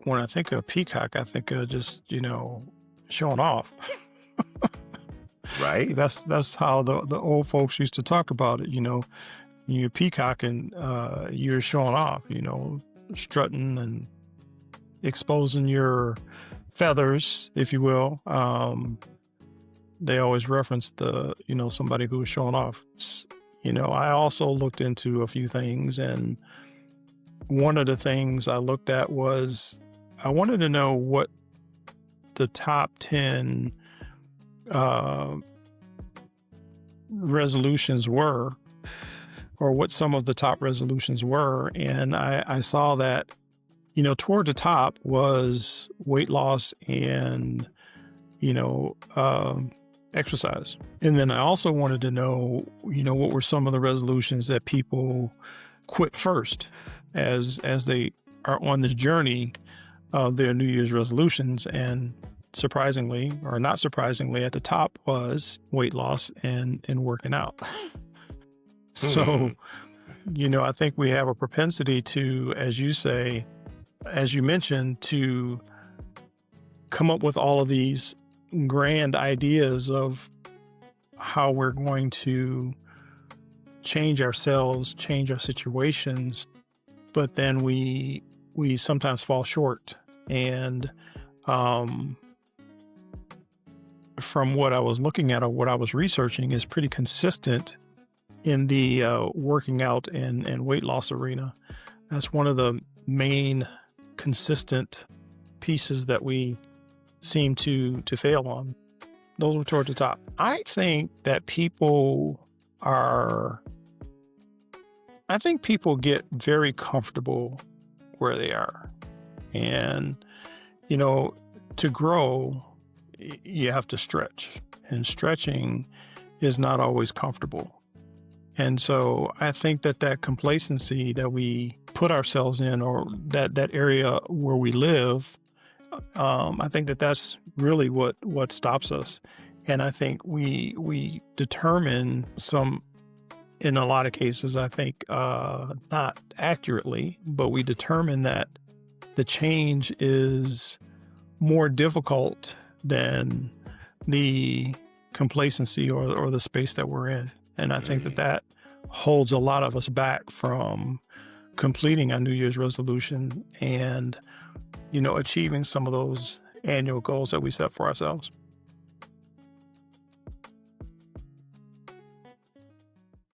When I think of peacock, I think of just, showing off. Right? That's how the old folks used to talk about it. You're peacocking, you're showing off, strutting and exposing your feathers, if you will. They always reference somebody who was showing off. I also looked into a few things, and one of the things I looked at was I wanted to know what the top 10 resolutions were, or what some of the top resolutions were. And I saw that, toward the top was weight loss and, exercise. And then I also wanted to know, what were some of the resolutions that people quit first as they are on this journey of their New Year's resolutions. And surprisingly, or not surprisingly, at the top was weight loss and working out. So, I think we have a propensity to, as you mentioned, to come up with all of these grand ideas of how we're going to change ourselves, change our situations, but then we sometimes fall short. And from what I was looking at or what I was researching is pretty consistent in the working out and weight loss arena. That's one of the main consistent pieces that we seem to fail on. Those were toward the top. I think people get very comfortable where they are. And, to grow, you have to stretch. And stretching is not always comfortable. And so I think that complacency that we put ourselves in, or that area where we live, I think that's really what stops us. And I think we determine in a lot of cases, I think, not accurately, but we determine that the change is more difficult than the complacency or the space that we're in. And I think that holds a lot of us back from completing our New Year's resolution and, achieving some of those annual goals that we set for ourselves.